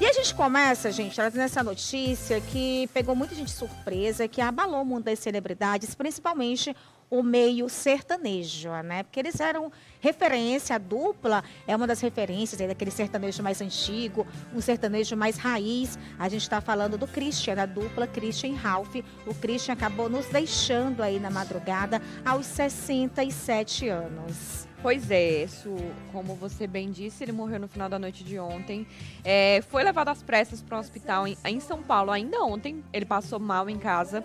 E a gente começa, gente, trazendo essa notícia que pegou muita gente surpresa, que abalou o mundo das celebridades, principalmente o meio sertanejo, né? Porque eles eram referência, a dupla é uma das referências aí daquele sertanejo mais antigo, um sertanejo mais raiz. A gente está falando do Christian, da dupla Christian e Ralph. O Christian acabou nos deixando aí na madrugada aos 67 anos. Pois é, isso, como você bem disse, ele morreu no final da noite de ontem. Foi levado às pressas para um hospital em São Paulo ainda ontem. Ele passou mal em casa,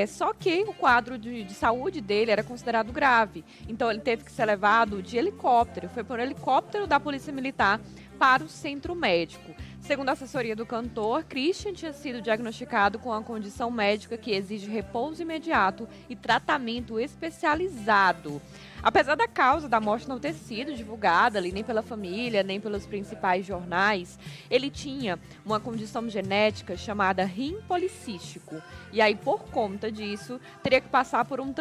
só que o quadro de saúde dele era considerado grave. Então ele teve que ser levado de helicóptero. Foi por helicóptero da Polícia Militar para o centro médico. Segundo a assessoria do cantor, Christian tinha sido diagnosticado com uma condição médica que exige repouso imediato e tratamento especializado. Apesar da causa da morte não ter sido divulgada ali, nem pela família, nem pelos principais jornais, ele tinha uma condição genética chamada rim policístico. E aí, por conta disso, teria que passar por um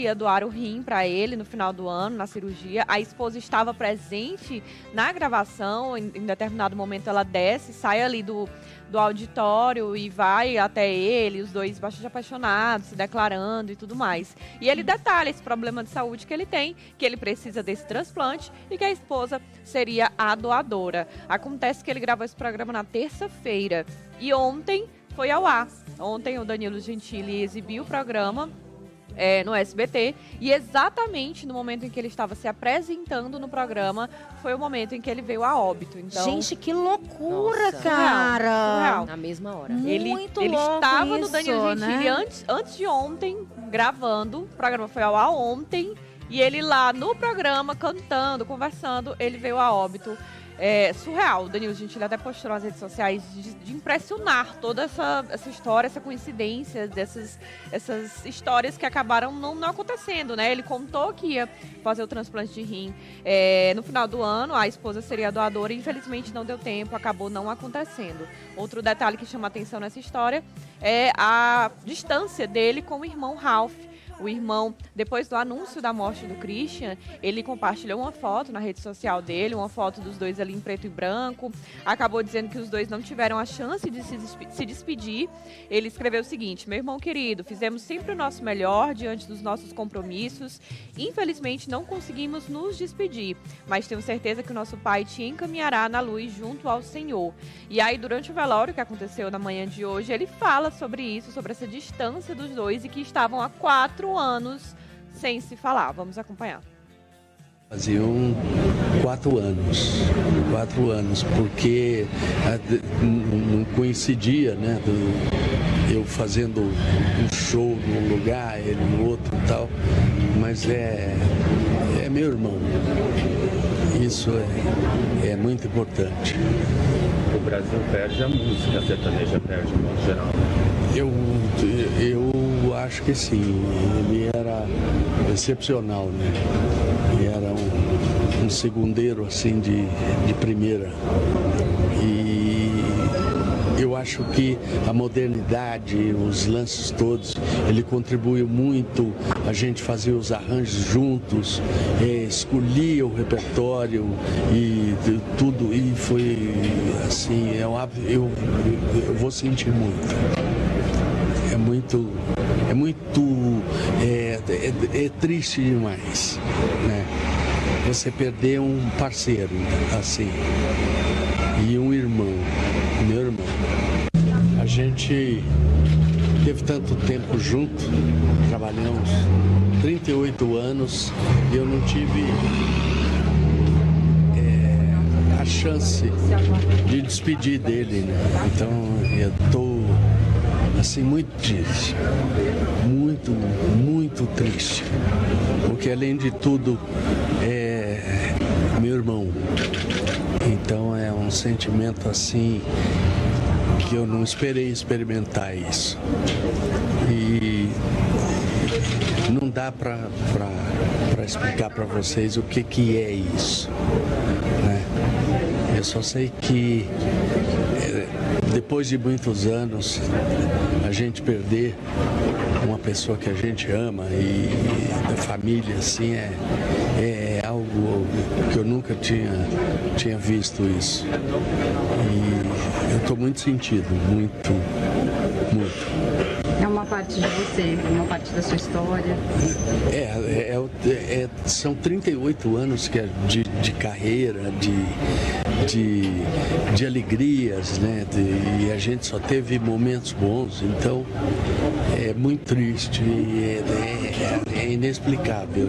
ia doar o rim para ele no final do ano, na cirurgia. A esposa estava presente na gravação. Em determinado momento ela desce, sai ali do auditório e vai até ele, os dois bastante apaixonados, se declarando e tudo mais. E ele detalha esse problema de saúde que ele tem, que ele precisa desse transplante e que a esposa seria a doadora. Acontece que ele gravou esse programa na terça-feira e ontem foi ao ar. Ontem o Danilo Gentili exibiu o programa no SBT, e exatamente no momento em que ele estava se apresentando no programa, foi o momento em que ele veio a óbito. Então, gente, que loucura, nossa, cara! surreal. Na mesma hora. Ele louco estava no isso, Danilo Gentili, né? antes de ontem, gravando. O programa foi ao ar ontem, e ele lá no programa, cantando, conversando, ele veio a óbito. Surreal. O Danilo Gentili até postou nas redes sociais de impressionar toda essa história, essa coincidência, essas histórias que acabaram não acontecendo, né? Ele contou que ia fazer o transplante de rim no final do ano, a esposa seria a doadora e infelizmente não deu tempo, acabou não acontecendo. Outro detalhe que chama atenção nessa história é a distância dele com o irmão Ralph. O irmão, depois do anúncio da morte do Christian, ele compartilhou uma foto na rede social dele, uma foto dos dois ali em preto e branco. Acabou dizendo que os dois não tiveram a chance de se despedir. Ele escreveu o seguinte: meu irmão querido, fizemos sempre o nosso melhor diante dos nossos compromissos. Infelizmente não conseguimos nos despedir, mas tenho certeza que o nosso pai te encaminhará na luz junto ao Senhor. E aí, durante o velório que aconteceu na manhã de hoje, ele fala sobre isso, sobre essa distância dos dois e que estavam há 4 anos sem se falar. Vamos acompanhar. Faziam 4 anos, porque não coincidia, né? Eu fazendo um show num lugar, ele no outro e tal, mas é meu irmão. Isso é muito importante. O Brasil perde, a música sertaneja perde, de modo geral. Eu acho que sim, ele era excepcional, né? Ele era um segundeiro assim de primeira. E eu acho que a modernidade, os lances todos, ele contribuiu muito. A gente fazia os arranjos juntos, escolhia o repertório e tudo, e foi assim, eu vou sentir muito. É triste demais, né? Você perder um parceiro assim e um irmão, meu irmão. A gente teve tanto tempo junto, trabalhamos 38 anos e eu não tive a chance de despedir dele, né? Então eu tô assim, muito triste, muito triste, porque além de tudo é meu irmão, então é um sentimento assim que eu não esperei experimentar isso. E não dá para explicar para vocês o que é isso, né? Eu só sei que depois de muitos anos a gente perder uma pessoa que a gente ama e da família assim é algo que eu nunca tinha visto isso. E eu estou muito sentido, muito. É uma parte de você, uma parte da sua história. São 38 anos de carreira, de alegrias, né? E a gente só teve momentos bons, então é muito triste, é inexplicável.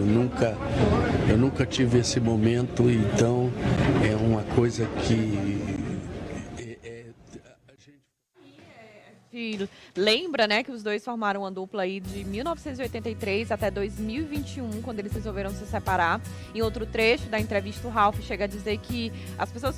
Eu nunca tive esse momento, então é uma coisa que lembra, né, que os dois formaram uma dupla aí de 1983 até 2021, quando eles resolveram se separar. Em outro trecho da entrevista, o Ralph chega a dizer que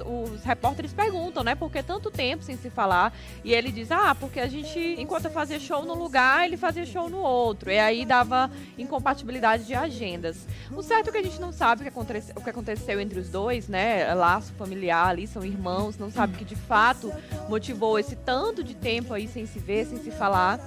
os repórteres perguntam, né, por que tanto tempo sem se falar? E ele diz, porque a gente, enquanto eu fazia show num lugar, ele fazia show no outro. E aí dava incompatibilidade de agendas. O certo é que a gente não sabe o que aconteceu entre os dois, né, laço familiar ali, são irmãos, não sabe o que de fato motivou esse tanto de tempo aí sem se ver, sem se falar.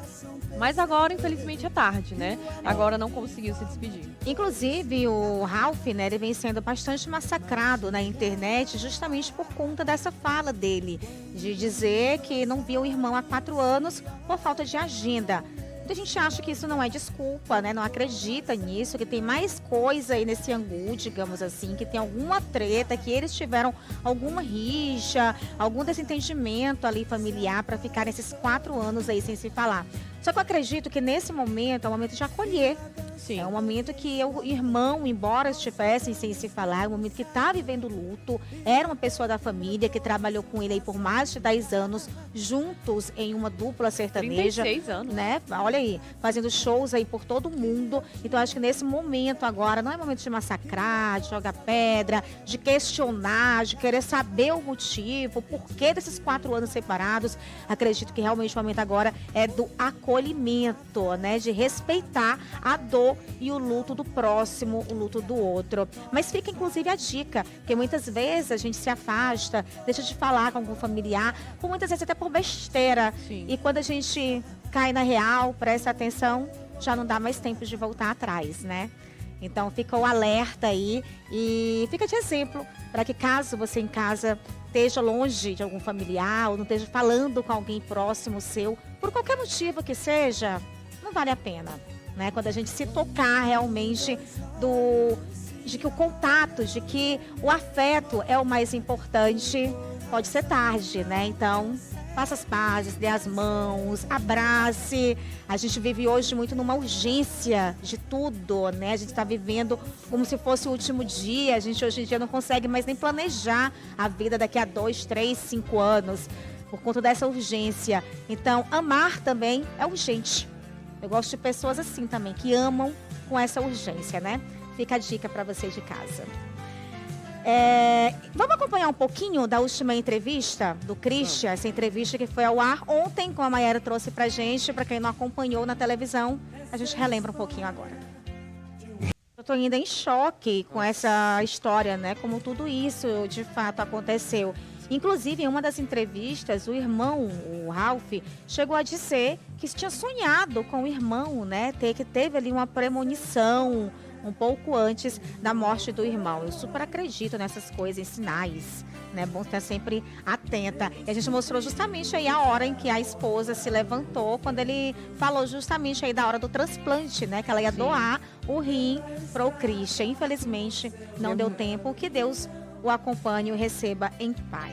Mas agora, infelizmente, é tarde, né? Agora não conseguiu se despedir. Inclusive, o Ralph, né, ele vem sendo bastante massacrado na internet justamente por conta dessa fala dele, de dizer que não via o irmão há 4 anos por falta de agenda. A gente acha que isso não é desculpa, né? Não acredita nisso, que tem mais coisa aí nesse angu, digamos assim, que tem alguma treta, que eles tiveram alguma rixa, algum desentendimento ali familiar para ficar esses 4 anos aí sem se falar. Só que eu acredito que nesse momento é um momento de acolher. Sim. É um momento que o irmão, embora estivessem sem se falar, é um momento que está vivendo luto, era uma pessoa da família que trabalhou com ele aí por mais de 10 anos, juntos em uma dupla sertaneja. 36 anos. Né? Olha aí, fazendo shows aí por todo mundo. Então acho que nesse momento agora não é momento de massacrar, de jogar pedra, de questionar, de querer saber o motivo, o porquê desses 4 anos separados. Acredito que realmente o momento agora é do acolhimento, né? De respeitar a dor e o luto do próximo, o luto do outro. Mas fica inclusive a dica, porque muitas vezes a gente se afasta, deixa de falar com algum familiar, por muitas vezes até por besteira. Sim. E quando a gente cai na real, presta atenção, já não dá mais tempo de voltar atrás, né? Então fica o alerta aí e fica de exemplo para que caso você em casa esteja longe de algum familiar ou não esteja falando com alguém próximo seu, por qualquer motivo que seja, não vale a pena, né? Quando a gente se tocar realmente de que o contato, de que o afeto é o mais importante, pode ser tarde, né? Então, faça as pazes, dê as mãos, abrace. A gente vive hoje muito numa urgência de tudo, né? A gente está vivendo como se fosse o último dia. A gente hoje em dia não consegue mais nem planejar a vida daqui a 2, 3, 5 anos, por conta dessa urgência. Então, amar também é urgente. Eu gosto de pessoas assim também, que amam com essa urgência, né? Fica a dica para você de casa. Vamos acompanhar um pouquinho da última entrevista do Christian, essa entrevista que foi ao ar ontem, como a Mayara trouxe pra gente, para quem não acompanhou na televisão, a gente relembra um pouquinho agora. Eu tô ainda em choque com essa história, né? Como tudo isso de fato aconteceu. Inclusive, em uma das entrevistas, o irmão, o Ralph, chegou a dizer que tinha sonhado com o irmão, né? Que teve ali uma premonição um pouco antes da morte do irmão. Eu super acredito nessas coisas, em sinais, né? Bom estar sempre atenta. E a gente mostrou justamente aí a hora em que a esposa se levantou, quando ele falou justamente aí da hora do transplante, né? Que ela ia doar o rim para o Christian. Infelizmente, não deu tempo. Que Deus o acompanhe e o receba em paz.